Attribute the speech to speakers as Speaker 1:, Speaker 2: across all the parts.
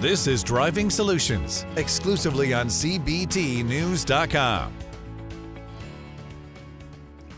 Speaker 1: This is Driving Solutions, exclusively on CBTNews.com.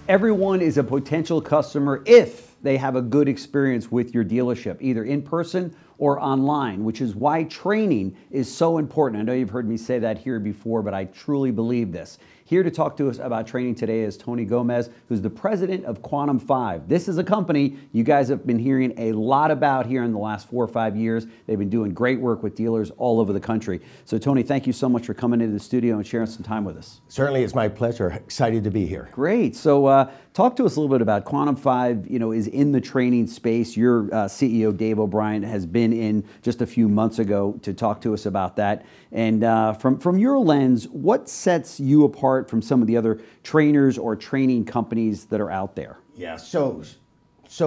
Speaker 2: Everyone is a potential customer if they have a good experience with your dealership, either in person or online, which is why training is so important. I know you've heard me say that here before, but I truly believe this. Here to talk to us about training today is Tony Gomez, who's the president of Quantum⁵. This is a company you guys have been hearing a lot about here in the last 4 or 5 years. They've been doing great work with dealers all over the country. So Tony, thank you so much for coming into the studio and sharing some time with us.
Speaker 3: Certainly, it's my pleasure. Excited to be here.
Speaker 2: Great. So talk to us a little bit about Quantum⁵. You know, is in the training space. Your CEO, Dave O'Brien, has been in just a few months ago to talk to us about that. And from your lens, what sets you apart from some of the other trainers or training companies that are out there?
Speaker 3: Yeah, so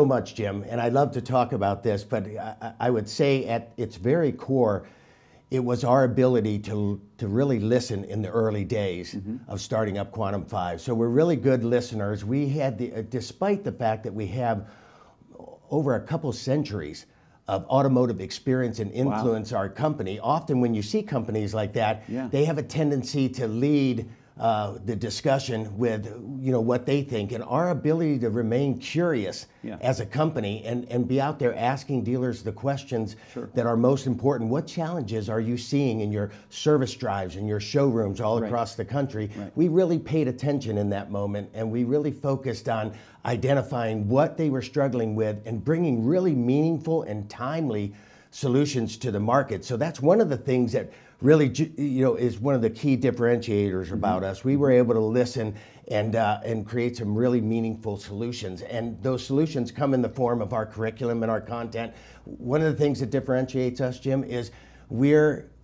Speaker 3: much, Jim, and I'd love to talk about this, but I would say at its very core, it was our ability to really listen in the early days of starting up Quantum⁵. So we're really good listeners. We had, despite the fact that we have over a couple centuries of automotive experience and influence our company, often when you see companies like that, they have a tendency to lead the discussion with what they think, and our ability to remain curious as a company and be out there asking dealers the questions that are most important. What challenges are you seeing in your service drives and your showrooms all across the country? We really paid attention in that moment, and we really focused on identifying what they were struggling with and bringing really meaningful and timely solutions to the market. So that's one of the things that really, is one of the key differentiators about us. We were able to listen and create some really meaningful solutions. And those solutions come in the form of our curriculum and our content. One of the things that differentiates us, Jim, is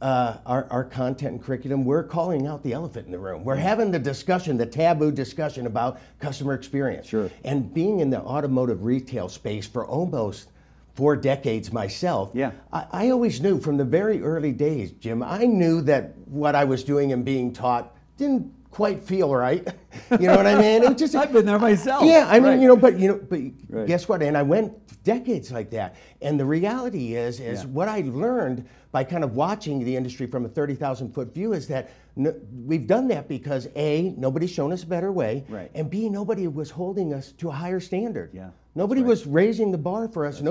Speaker 3: our content and curriculum, we're calling out the elephant in the room. We're having the discussion, the taboo discussion about customer experience. And being in the automotive retail space for almost 4 decades myself, I always knew from the very early days, Jim, I knew that what I was doing and being taught didn't quite feel right. You know what I mean? It just,
Speaker 2: I've been there myself.
Speaker 3: Yeah, I mean, but guess what? And I went decades like that. And the reality is what I learned by kind of watching the industry from a 30,000-foot view is that we've done that because A, nobody's shown us a better way, and B, nobody was holding us to a higher standard. Nobody was raising the bar for us.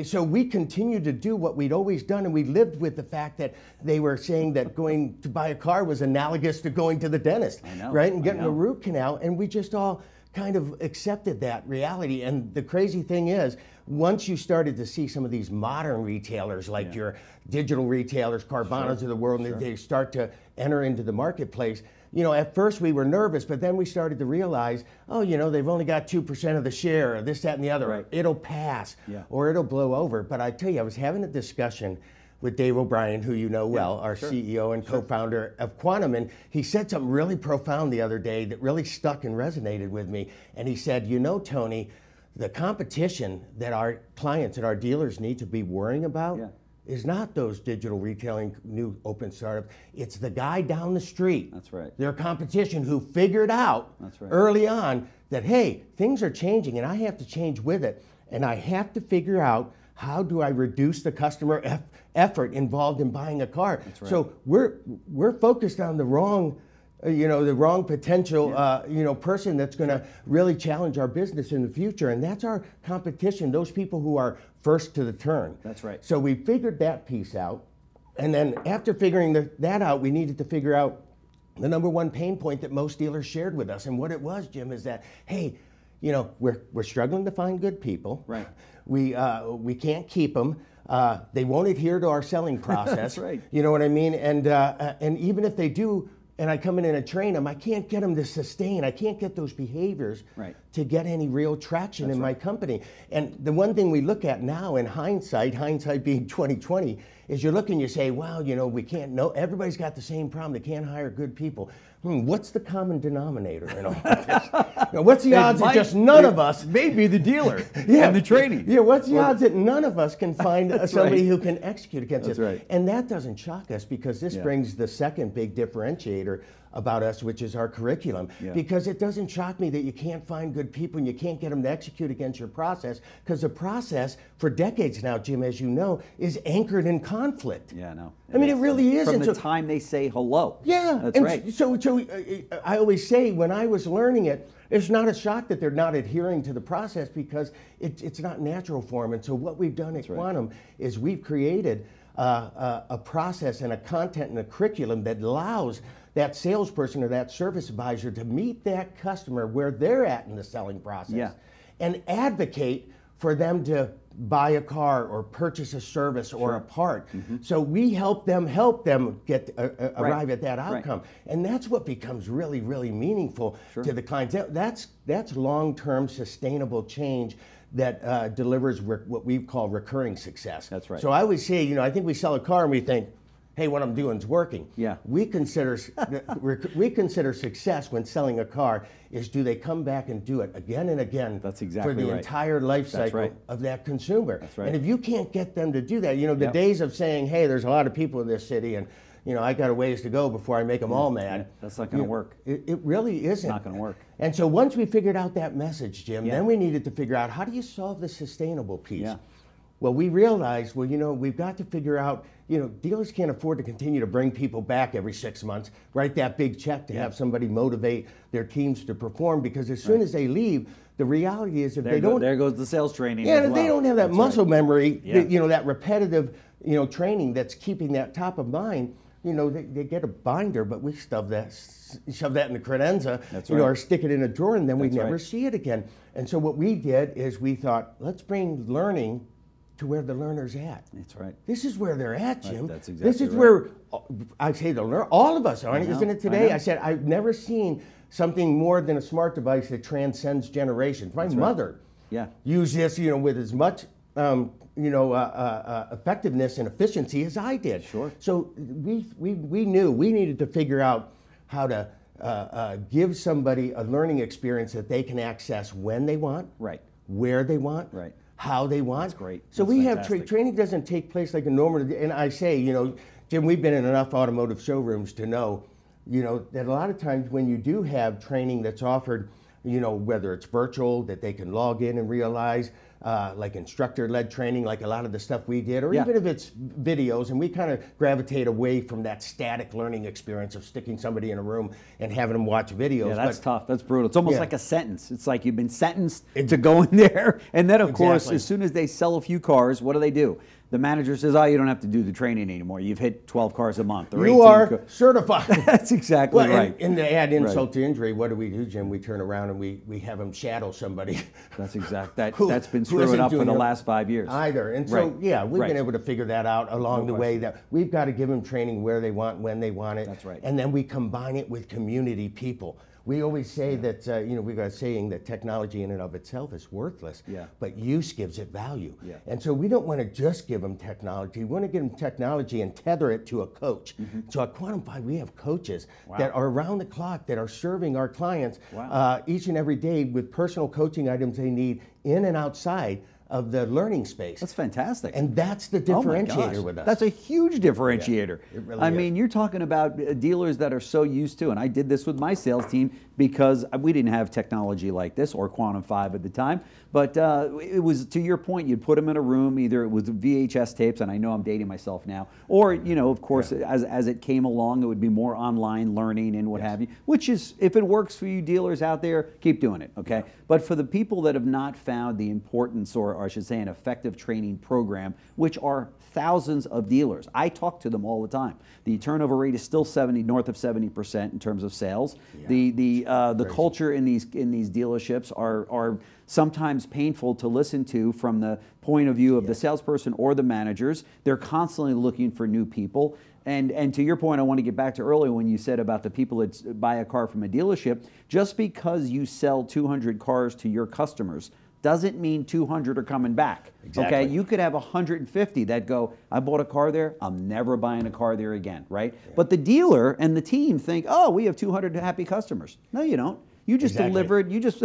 Speaker 3: So we continued to do what we'd always done, and we lived with the fact that they were saying that going to buy a car was analogous to going to the dentist, right? And getting a root canal, and we just all kind of accepted that reality. And the crazy thing is, once you started to see some of these modern retailers, like your digital retailers, Carvanas of the world, and they start to enter into the marketplace, at first we were nervous, but then we started to realize, they've only got 2% of the share, or this, that, and the other. It'll pass, or it'll blow over. But I tell you, I was having a discussion with Dave O'Brien, who you know well, our CEO and co-founder of Quantum, and he said something really profound the other day that really stuck and resonated with me. And he said, Tony, the competition that our clients and our dealers need to be worrying about is not those digital retailing new open startups. It's the guy down the street. Their competition who figured out early on that, hey, things are changing and I have to change with it. And I have to figure out, how do I reduce the customer effort involved in buying a car? So we're focused on the wrong potential, person that's going to really challenge our business in the future. And that's our competition, those people who are first to the turn. So we figured that piece out. And then after figuring that out, we needed to figure out the #1 pain point that most dealers shared with us. And what it was, Jim, is that, hey, we're struggling to find good people. We can't keep them. They won't adhere to our selling process. You know what I mean? And even if they do, and I come in and I train them, I can't get them to sustain. I can't get those behaviors to get any real traction in my company. And the one thing we look at now in hindsight being 2020, is you look and you say, wow, we can't know. Everybody's got the same problem. They can't hire good people. What's the common denominator in all of this? What's the odds that just none of us...
Speaker 2: Maybe the dealer and the training.
Speaker 3: What's the odds that none of us can find somebody who can execute against this? And that doesn't shock us, because this brings the second big differentiator about us, which is our curriculum. Because it doesn't shock me that you can't find good people and you can't get them to execute against your process, because the process for decades now, Jim, as you know, is anchored in conflict.
Speaker 2: Yeah, no.
Speaker 3: I mean, it really is.
Speaker 2: From the time they say hello.
Speaker 3: Yeah,
Speaker 2: that's right.
Speaker 3: So I always say, when I was learning it, it's not a shock that they're not adhering to the process, because it's not natural for them. And so what we've done at Quantum is we've created a process and a content and a curriculum that allows that salesperson or that service advisor to meet that customer where they're at in the selling process and advocate for them to buy a car or purchase a service or a part. So we help them get arrive at that outcome. And that's what becomes really, really meaningful to the clients. That's long-term sustainable change that delivers what we call recurring success.
Speaker 2: That's right.
Speaker 3: So I always say, you know, I think we sell a car and we think, hey, what I'm doing is working.
Speaker 2: Yeah.
Speaker 3: We consider success when selling a car is, do they come back and do it again and again?
Speaker 2: That's exactly
Speaker 3: for the entire life cycle of that consumer.
Speaker 2: That's right.
Speaker 3: And if you can't get them to do that, you know, the days of saying, hey, there's a lot of people in this city and, you know, I got a ways to go before I make them all mad.
Speaker 2: That's not going to work.
Speaker 3: It really isn't.
Speaker 2: It's not going to work.
Speaker 3: And so once we figured out that message, Jim, then we needed to figure out, how do you solve the sustainable piece?
Speaker 2: Yeah.
Speaker 3: Well, we realized, well, you know, we've got to figure out, you know, dealers can't afford to continue to bring people back every 6 months, write that big check to have somebody motivate their teams to perform, because as soon as they leave, the reality is if they don't...
Speaker 2: There goes the sales training.
Speaker 3: Yeah, and if they don't have that muscle memory, you know, that repetitive, you know, training that's keeping that top of mind, you know, they get a binder, but we shove that in the credenza, you know, or stick it in a drawer, and then we never see it again. And so what we did is we thought, let's bring learning to where the learner's at.
Speaker 2: That's right.
Speaker 3: This is where they're at, Jim.
Speaker 2: That's exactly
Speaker 3: This is where I say all of us are, isn't it today? I said, I've never seen something more than a smart device that transcends generations. My mother used this, you know, with as much effectiveness and efficiency as I did.
Speaker 2: Sure.
Speaker 3: So we knew we needed to figure out how to give somebody a learning experience that they can access when they want, where they want, how they want.
Speaker 2: That's great.
Speaker 3: So
Speaker 2: That's
Speaker 3: we
Speaker 2: fantastic.
Speaker 3: have training doesn't take place like a normal. And I say, you know, Jim, we've been in enough automotive showrooms to know, you know, that a lot of times when you do have training that's offered, you know, whether it's virtual that they can log in and realize, like instructor-led training, like a lot of the stuff we did, or even if it's videos, and we kind of gravitate away from that static learning experience of sticking somebody in a room and having them watch videos.
Speaker 2: Yeah, that's tough. That's brutal. It's almost like a sentence. It's like you've been sentenced to go in there, and then of course, as soon as they sell a few cars, what do? The manager says, oh, you don't have to do the training anymore. You've hit 12 cars a month. Or
Speaker 3: you are certified.
Speaker 2: That's exactly right.
Speaker 3: And to add insult to injury, what do, Jim? We turn around and we have them shadow somebody.
Speaker 2: That's exact. That's been screwing up for the last 5 years.
Speaker 3: Either. And so, yeah, we've been able to figure that out along the way, that we've got to give them training where they want, when they want it.
Speaker 2: That's right.
Speaker 3: And then we combine it with community people. We always say that, you know, we've got a saying that technology in and of itself is worthless, but use gives it value. And so we don't want to just give them technology. We want to give them technology and tether it to a coach. So at Quantum⁵, we have coaches that are around the clock, that are serving our clients each and every day with personal coaching items they need in and outside of the learning space.
Speaker 2: That's fantastic.
Speaker 3: And that's the differentiator with us.
Speaker 2: That's a huge differentiator.
Speaker 3: It really
Speaker 2: I
Speaker 3: is.
Speaker 2: mean, you're talking about dealers that are so used to, and I did this with my sales team because we didn't have technology like this, or Quantum⁵ at the time, but it was, to your point, you'd put them in a room, either it was VHS tapes, and I know I'm dating myself now, or, you know, of course, as it came along, it would be more online learning and what have you, which is, if it works for you dealers out there, keep doing it, okay? But for the people that have not found the importance, or I should say an effective training program, which are thousands of dealers. I talk to them all the time. The turnover rate is still north of 70% in terms of sales. The culture in these dealerships are sometimes painful to listen to from the point of view of the salesperson or the managers. They're constantly looking for new people. And to your point, I want to get back to earlier when you said about the people that buy a car from a dealership. Just because you sell 200 cars to your customers doesn't mean 200 are coming back.
Speaker 3: Exactly.
Speaker 2: Okay, you could have 150 that go, I bought a car there, I'm never buying a car there again, right? But the dealer and the team think, oh, we have 200 happy customers. No, you don't. You just delivered, you just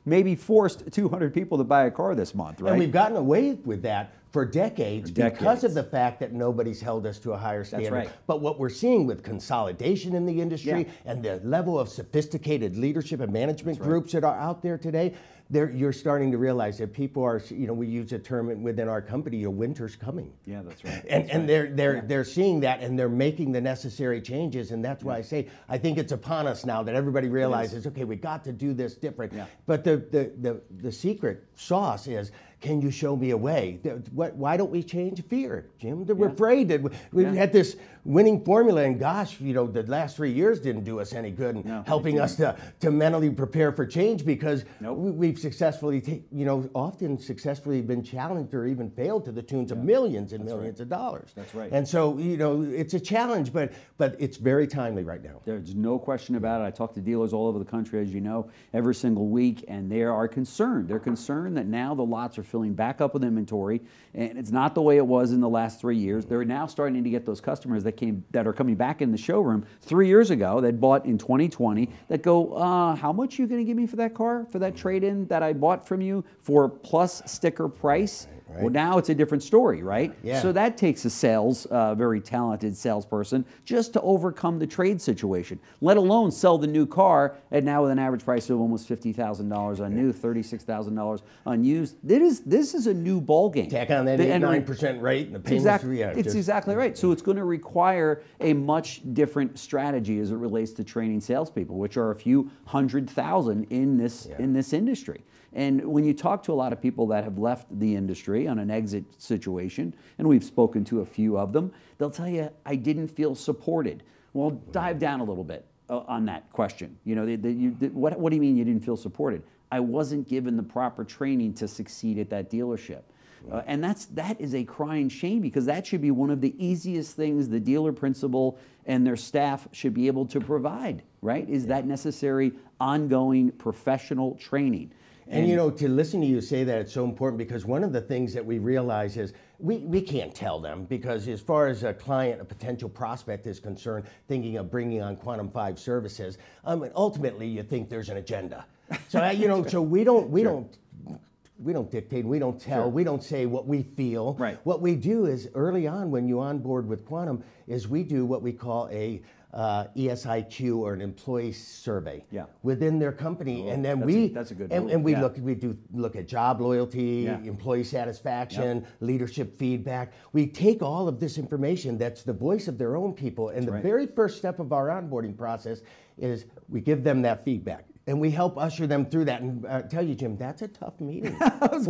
Speaker 2: maybe forced 200 people to buy a car this month, right?
Speaker 3: And we've gotten away with that for decades because of the fact that nobody's held us to a higher standard.
Speaker 2: That's right.
Speaker 3: But what we're seeing with consolidation in the industry and the level of sophisticated leadership and management groups that are out there today, you're starting to realize that people are, we use a term within our company, winter's coming.
Speaker 2: Yeah, that's right.
Speaker 3: And they're seeing that, and they're making the necessary changes, and that's why I say I think it's upon us now that everybody realizes, okay, we got to do this different. Yeah. But the secret sauce is, can you show me a way? Why don't we change? Fear, Jim. We're afraid that we've had this winning formula, and gosh, the last 3 years didn't do us any good in helping us to mentally prepare for change, because we've successfully, often successfully been challenged or even failed to the tunes of millions and millions of dollars.
Speaker 2: That's right.
Speaker 3: And so, it's a challenge, but it's very timely right now.
Speaker 2: There's no question about it. I talk to dealers all over the country, as you know, every single week, and they are concerned. They're concerned that now the lots are filling back up with inventory, and it's not the way it was in the last 3 years. They're now starting to get those customers that are coming back in the showroom 3 years ago that bought in 2020 that go, how much are you going to give me for that car, for that trade-in that I bought from you for plus sticker price? Right. Well, now it's a different story, right? Yeah. So that takes a very talented salesperson just to overcome the trade situation, let alone sell the new car, and now with an average price of almost $50,000 on new, $36,000 on used. This is a new ballgame.
Speaker 3: Tack on that 8-9% rate, and the payments.
Speaker 2: It's exactly right. So it's going to require a much different strategy as it relates to training salespeople, which are a few 100,000 in this industry. And when you talk to a lot of people that have left the industry on an exit situation, and we've spoken to a few of them, they'll tell you, I didn't feel supported. Well, dive down a little bit on that question. What do you mean you didn't feel supported? I wasn't given the proper training to succeed at that dealership. And that is a crying shame, because that should be one of the easiest things the dealer principal and their staff should be able to provide, right? Is that necessary ongoing professional training.
Speaker 3: And to listen to you say that, it's so important, because one of the things that we realize is we can't tell them, because as far as a client, a potential prospect is concerned, thinking of bringing on Quantum⁵ services, ultimately you think there's an agenda. So so we don't dictate, we don't tell, we don't say what we feel. Right. What we do is, early on when you onboard with Quantum, is we do what we call a ESIQ, or an employee survey within their company, and then that's a good and we look at job loyalty, employee satisfaction, leadership feedback. We take all of this information that's the voice of their own people, and the very first step of our onboarding process is we give them that feedback. And we help usher them through that. And tell you, Jim, that's a tough meeting. It's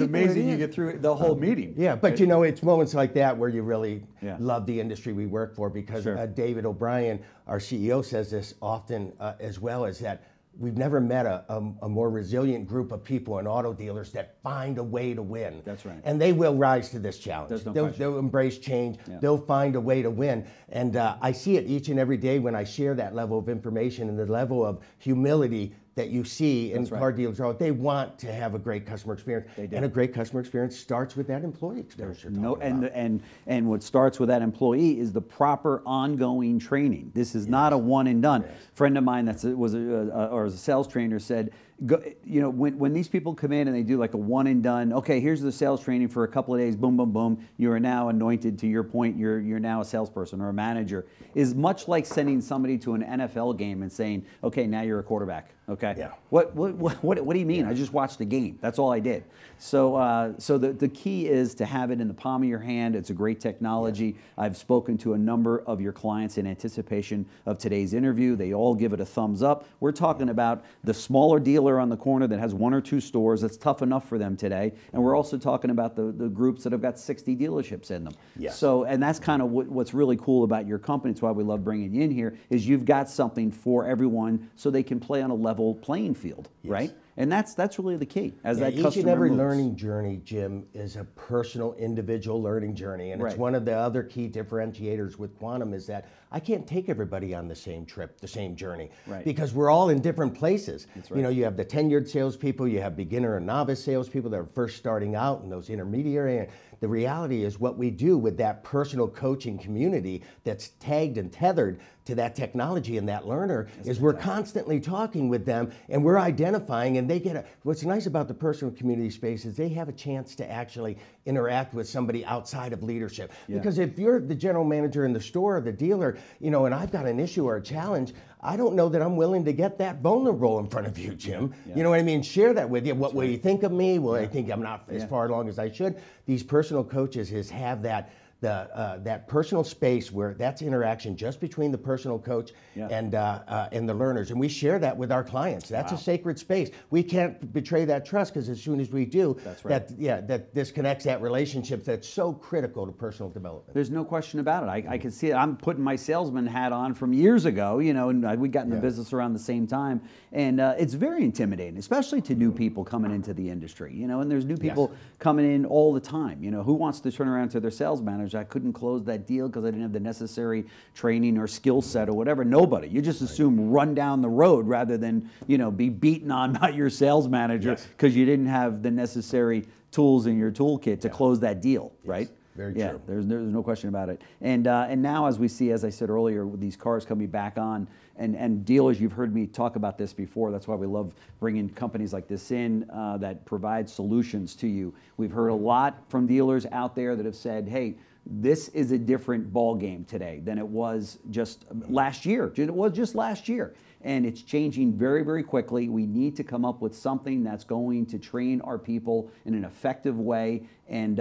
Speaker 2: amazing you get through the whole meeting.
Speaker 3: Yeah, but it's moments like that where you really love the industry we work for, because David O'Brien, our CEO, says this often as well, is that we've never met a more resilient group of people and auto dealers that find a way to win.
Speaker 2: That's right.
Speaker 3: And they will rise to this challenge.
Speaker 2: No
Speaker 3: they'll embrace change. Yeah. They'll find a way to win. And I see it each and every day when I share that level of information and the level of humility that you see in car dealers. They want to have a great customer experience, and a great customer experience starts with that employee experience.
Speaker 2: And what starts with that employee is the proper ongoing training. This is not a one and done. Yes. A friend of mine that was a sales trainer said, when these people come in and they do like a one and done, okay, here's the sales training for a couple of days, boom, boom, boom, you are now anointed, to your point, you're now a salesperson or a manager, is much like sending somebody to an NFL game and saying, okay, now you're a quarterback. Okay. Yeah. What do you mean? I just watched the game. That's all I did. So the key is to have it in the palm of your hand. It's a great technology. Yes. I've spoken to a number of your clients in anticipation of today's interview. They all give it a thumbs up. We're talking about the smaller dealer on the corner that has 1 or 2 stores. That's tough enough for them today. And we're also talking about the groups that have got 60 dealerships in them. Yes. And that's kind of what's really cool about your company. It's why we love bringing you in here, is you've got something for everyone so they can play on a level playing field, right? And that's really the key.
Speaker 3: Each and every learning journey, Jim, is a personal, individual learning journey, and it's one of the other key differentiators with Quantum, is that I can't take everybody on the same trip, the same journey, because we're all in different places. That's right. You have the tenured salespeople, you have beginner and novice salespeople that are first starting out, and those intermediary. And the reality is, what we do with that personal coaching community that's tagged and tethered to that technology and that learner is we're constantly talking with them, and we're identifying, and they get what's nice about the personal community space is they have a chance to actually interact with somebody outside of leadership. Because if you're the general manager in the store or the dealer, and I've got an issue or a challenge, I don't know that I'm willing to get that vulnerable in front of you, Jim. You know what I mean? Share that with you. What will you think of me? Will I think I'm not as far along as I should? These personal coaches have that that personal space where that's interaction just between the personal coach and the learners, and we share that with our clients. That's a sacred space. We can't betray that trust, because as soon as we do, that disconnects that relationship that's so critical to personal development.
Speaker 2: There's no question about it. I can see it. I'm putting my salesman hat on from years ago, and we got in the business around the same time, and it's very intimidating, especially to new people coming into the industry, and there's new people coming in all the time. Who wants to turn around to their sales manager? I couldn't close that deal because I didn't have the necessary training or skill set or whatever. Nobody. You just assume run down the road rather than, be beaten on by your sales manager because you didn't have the necessary tools in your toolkit to close that deal, right?
Speaker 3: Very true.
Speaker 2: There's no question about it. And now, as we see, as I said earlier, with these cars coming back on, and dealers, you've heard me talk about this before. That's why we love bringing companies like this in that provide solutions to you. We've heard a lot from dealers out there that have said, hey, this is a different ball game today than it was just last year. It was just last year. And it's changing very, very quickly. We need to come up with something that's going to train our people in an effective way. And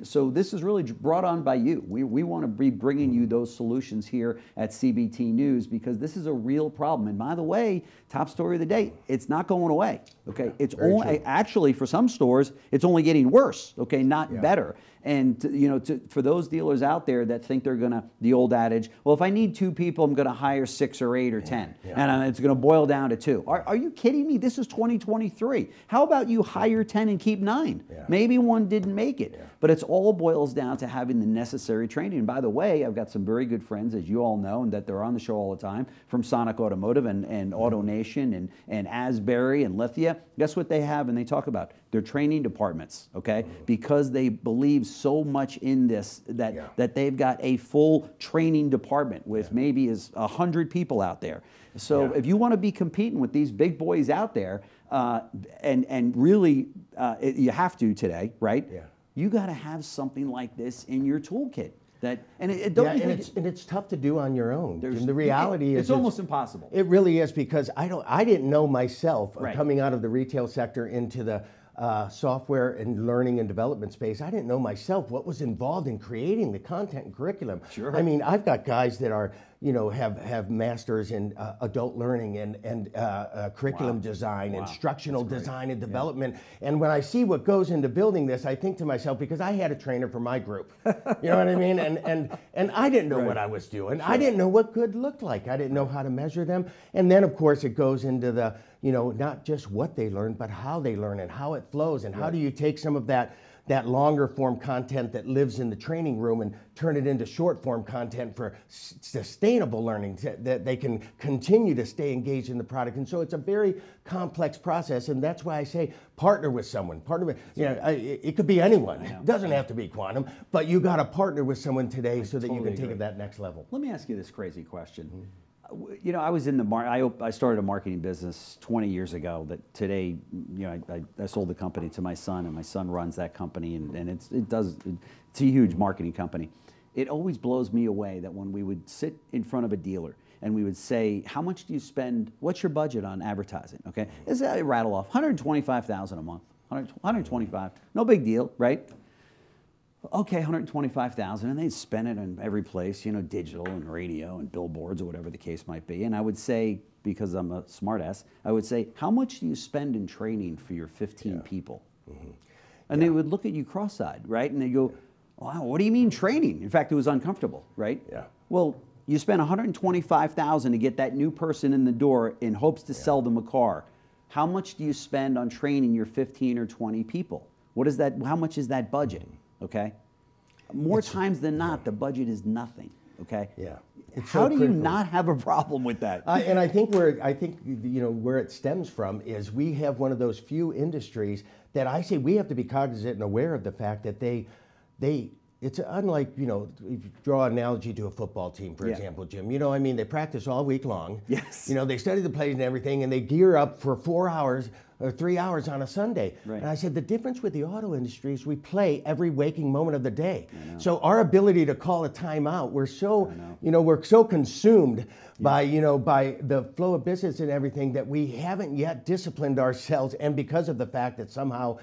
Speaker 2: so this is really brought on by you. We want to be bringing you those solutions here at CBT News, because this is a real problem. And by the way, top story of the day, it's not going away. Okay, it's only actually, for some stores, it's only getting worse. Okay, not better. And for those dealers out there that think they're gonna, the old adage, well, if I need 2 people, I'm gonna hire 6 or 8 or 10, and it's gonna boil down to 2. Are you kidding me? This is 2023. How about you hire 10 and keep 9? Maybe 1 didn't make it, but it's all boils down to having the necessary training. And by the way, I've got some very good friends, as you all know, and that they're on the show all the time, from Sonic Automotive and AutoNation and Asbury and Lithia. Guess what they have and they talk about? Their training departments, okay? Because they believe so much in this that they've got a full training department with maybe 100 people out there. So if you want to be competing with these big boys out there, and really you have to today, right? You got to have something like this in your toolkit. And it's
Speaker 3: tough to do on your own. And the reality is
Speaker 2: it's almost impossible.
Speaker 3: It really is, because I didn't know myself coming out of the retail sector into the software and learning and development space. I didn't know myself what was involved in creating the content and curriculum.
Speaker 2: Sure.
Speaker 3: I mean, I've got guys that are, have masters in adult learning and curriculum design, instructional design and development. And when I see what goes into building this, I think to myself, because I had a trainer for my group, you know what I mean? And I didn't know what I was doing. Sure. I didn't know what good looked like. I didn't know how to measure them. And then, of course, it goes into the, not just what they learn, but how they learn and how it flows, and how do you take some of that longer form content that lives in the training room and turn it into short form content for sustainable learning, that they can continue to stay engaged in the product. And so it's a very complex process, and that's why I say partner with someone. It could be anyone. It doesn't have to be Quantum, but you got to partner with someone today so that you can take it to that next level.
Speaker 2: Let me ask you this crazy question. I was in I started a marketing business 20 years ago that today, I sold the company to my son, and my son runs that company, and it's a huge marketing company. It always blows me away that when we would sit in front of a dealer and we would say, how much do you spend, what's your budget on advertising, okay? I rattle off, $125,000 a month, 125, no big deal, right? Okay, 125,000, and they'd spend it on every place, digital and radio and billboards or whatever the case might be. And I would say, because I'm a smartass, I would say, how much do you spend in training for your 15 people? And they would look at you cross-eyed, right? And they go, wow, what do you mean training? In fact, it was uncomfortable, right? Well, you spend $125,000 to get that new person in the door in hopes to sell them a car. How much do you spend on training your 15 or 20 people? What is that? How much is that budget? Okay, more times than not, the budget is nothing. Okay. How do you not have a problem with that?
Speaker 3: And I think where it stems from is we have one of those few industries that I say we have to be cognizant and aware of the fact that it's unlike, if you draw an analogy to a football team, for example, Jim, they practice all week long.
Speaker 2: Yes.
Speaker 3: They study the plays and everything, and they gear up for 4 hours or 3 hours on a Sunday.
Speaker 2: Right.
Speaker 3: And I said, the difference with the auto industry is we play every waking moment of the day. So our ability to call a timeout, we're so, we're so consumed by, by the flow of business and everything that we haven't yet disciplined ourselves. And because of the fact that somehow,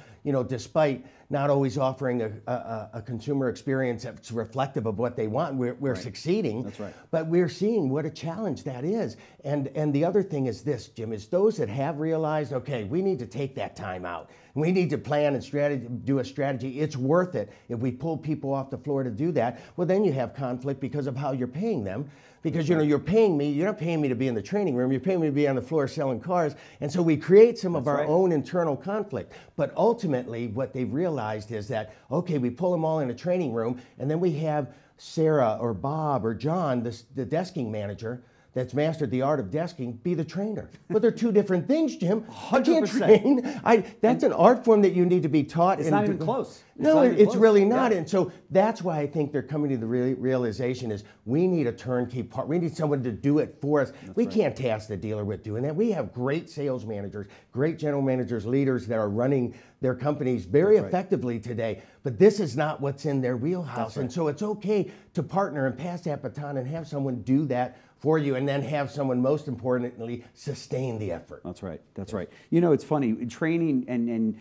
Speaker 3: despite not always offering a consumer experience that's reflective of what they want, we're succeeding.
Speaker 2: That's right.
Speaker 3: But we're seeing what a challenge that is. And the other thing is this, Jim, is those that have realized, okay, we need to take that time out. We need to plan and do a strategy. It's worth it if we pull people off the floor to do that. Well, then you have conflict because of how you're paying them. Because you're paying me, you're not paying me to be in the training room, you're paying me to be on the floor selling cars. And so we create some of our own internal conflict. But ultimately, what they've realized is that, okay, we pull them all in a training room, and then we have Sarah or Bob or John, the desking manager, that's mastered the art of desking, be the trainer. But they're two different things, Jim.
Speaker 2: 100%.
Speaker 3: I can't train. That's an art form that you need to be taught.
Speaker 2: It's not even close.
Speaker 3: No, it's really not. And so that's why I think they're coming to the realization is we need a turnkey part. We need someone to do it for us. We can't task the dealer with doing that. We have great sales managers, great general managers, leaders that are running their companies very effectively today. But this is not what's in their wheelhouse. And so it's okay to partner and pass that baton and have someone do that for you, and then have someone, most importantly, sustain the effort.
Speaker 2: That's right. That's right. It's funny, training and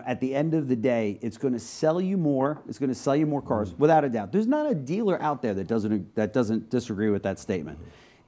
Speaker 2: at the end of the day, it's going to sell you more. It's going to sell you more cars, without a doubt. There's not a dealer out there that doesn't disagree with that statement.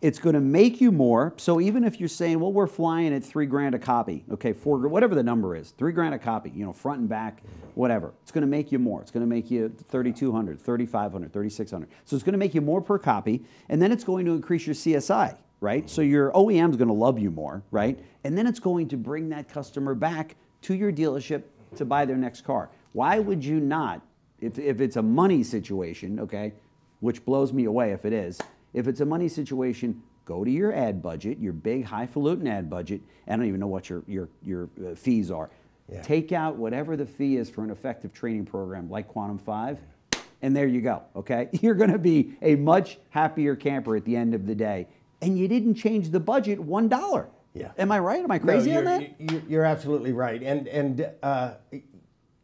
Speaker 2: It's going to make you more. So even if you're saying, well, we're flying at $3,000 a copy, okay, whatever the number is, $3,000 a copy, front and back, whatever. It's going to make you more. It's going to make you $3,200, $3,500, $3,600. So it's going to make you more per copy, and then it's going to increase your CSI, right? So your OEM is going to love you more, right? And then it's going to bring that customer back to your dealership to buy their next car. Why would you not, if it's a money situation, okay, which blows me away if it is, if it's a money situation, go to your ad budget, your big highfalutin ad budget. I don't even know what your fees are. Yeah. Take out whatever the fee is for an effective training program like Quantum⁵, and there you go, okay? You're going to be a much happier camper at the end of the day. And you didn't change the budget $1.
Speaker 3: Yeah.
Speaker 2: Am I right? Am I crazy on that?
Speaker 3: You're absolutely right. And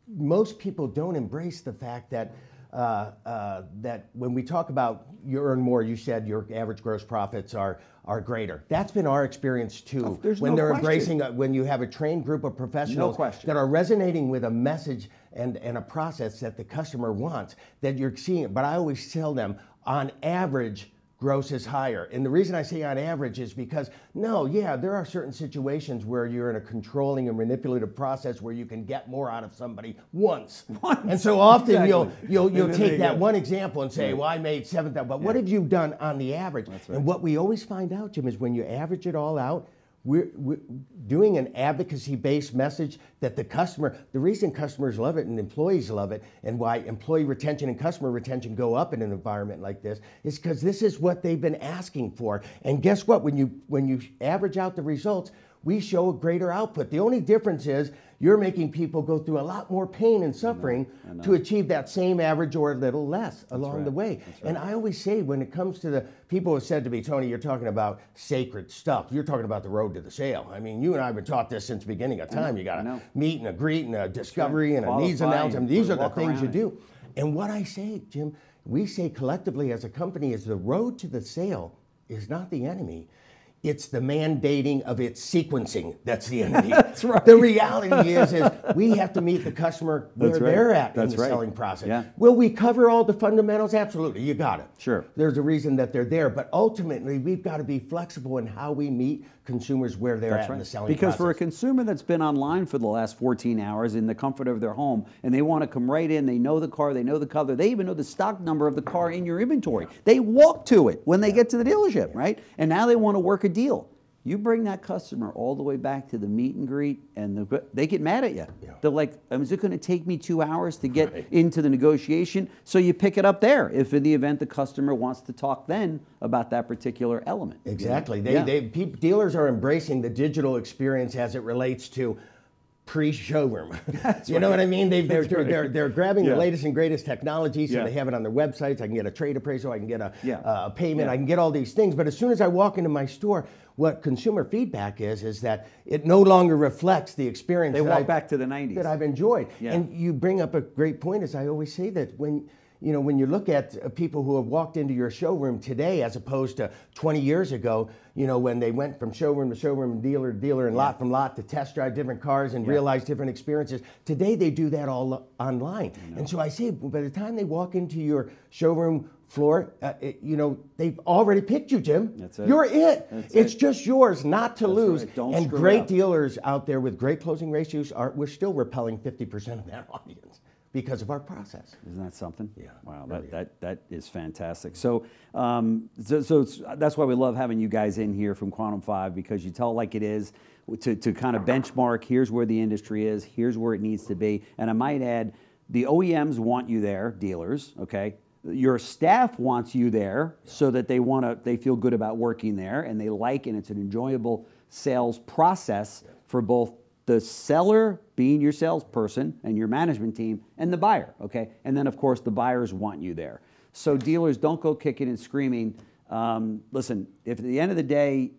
Speaker 3: most people don't embrace the fact that that when we talk about you earn more, you said your average gross profits are greater. That's been our experience too. When they're embracing, when you have a trained group of professionals that are resonating with a message and a process that the customer wants, that you're seeing it. But I always tell them, on average, gross is higher. And the reason I say on average is because, there are certain situations where you're in a controlling and manipulative process where you can get more out of somebody once. And so often you'll take that one example and say, well, I made $7,000, but what have you done on the average? And what we always find out, Jim, is when you average it all out, we're doing an advocacy-based message that the reason customers love it and employees love it, and why employee retention and customer retention go up in an environment like this, is because this is what they've been asking for. And guess what? When you average out the results, we show a greater output. The only difference is you're making people go through a lot more pain and suffering to achieve that same average or a little less along the way. And I always say, when it comes to the people who have said to me, Tony, you're talking about sacred stuff. You're talking about the road to the sale. I mean, you and I have been taught this since the beginning of time. You got a meet and a greet and a discovery and a needs announcement. These are the things you do. And what I say, Jim, we say collectively as a company is the road to the sale is not the enemy. It's the mandating of its sequencing that's the enemy.
Speaker 2: That's right.
Speaker 3: The reality is we have to meet the customer where they're at in the selling process. Yeah. Will we cover all the fundamentals? Absolutely, you got it.
Speaker 2: Sure.
Speaker 3: There's a reason that they're there, but ultimately we've got to be flexible in how we meet consumers where they're at in the selling process.
Speaker 2: Because for a consumer that's been online for the last 14 hours in the comfort of their home, and they want to come right in, they know the car, they know the color, they even know the stock number of the car in your inventory. They walk to it when they get to the dealership, right? And now they want to work a deal. You bring that customer all the way back to the meet and greet, and they get mad at you. Yeah. They're like, is it going to take me 2 hours to get into the negotiation? So you pick it up there if in the event the customer wants to talk then about that particular element.
Speaker 3: Exactly. Dealers are embracing the digital experience as it relates to pre-showroom. You know what I mean? They're grabbing the latest and greatest technology, so they have it on their websites. I can get a trade appraisal, I can get a payment, I can get all these things. But as soon as I walk into my store, what consumer feedback is that it no longer reflects the experience.
Speaker 2: They walk back to the 90s.
Speaker 3: That I've enjoyed. And you bring up a great point, as I always say, that when you look at people who have walked into your showroom today as opposed to 20 years ago, when they went from showroom to showroom and dealer to dealer and lot from lot to test drive different cars and realize different experiences, today they do that all online. And so I say, by the time they walk into your showroom floor, they've already picked you, Jim.
Speaker 2: That's it.
Speaker 3: You're it. It's just yours, not to lose.
Speaker 2: Right. Don't
Speaker 3: and
Speaker 2: screw
Speaker 3: great
Speaker 2: up.
Speaker 3: Dealers out there with great closing ratios, we're still repelling 50% of that audience because of our process.
Speaker 2: Isn't that something?
Speaker 3: Yeah.
Speaker 2: Wow, that is fantastic. So, that's why we love having you guys in here from Quantum⁵, because you tell it like it is, to kind of benchmark, here's where the industry is, here's where it needs to be. And I might add, the OEMs want you there, dealers, okay? Your staff wants you there so that they feel good about working there, and they like, and it's an enjoyable sales process for both the seller, being your salesperson, and your management team, and the buyer, okay? And then, of course, the buyers want you there. So dealers, don't go kicking and screaming. Listen, if at the end of the day,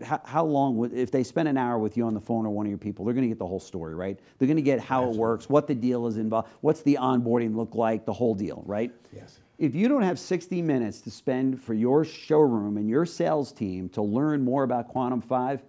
Speaker 2: how long, if they spend an hour with you on the phone or one of your people, they're going to get the whole story, right? They're going to get how it works, what the deal is involved, what's the onboarding look like, the whole deal, right?
Speaker 3: Yes.
Speaker 2: If you don't have 60 minutes to spend for your showroom and your sales team to learn more about Quantum⁵,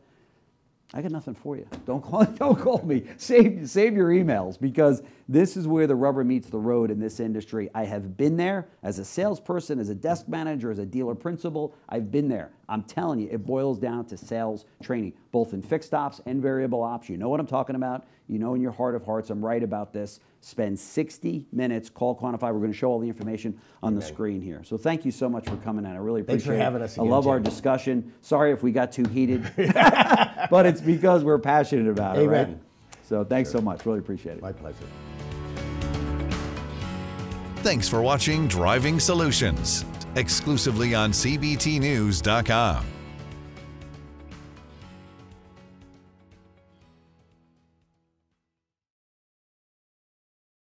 Speaker 2: I got nothing for you. Don't call me. Save your emails, because this is where the rubber meets the road in this industry. I have been there as a salesperson, as a desk manager, as a dealer principal. I've been there. I'm telling you, it boils down to sales training, both in fixed ops and variable ops. You know what I'm talking about. You know in your heart of hearts I'm right about this. Spend 60 minutes, call Quantum⁵. We're going to show all the information on the screen here. So thank you so much for coming in. I really appreciate it.
Speaker 3: Thanks for having us again,
Speaker 2: I love our
Speaker 3: Jim.
Speaker 2: discussion. Sorry if we got too heated, but it's because we're passionate about it, right? So thanks so much. Really appreciate it.
Speaker 3: My pleasure.
Speaker 1: Thanks for watching Driving Solutions, exclusively on CBTNews.com.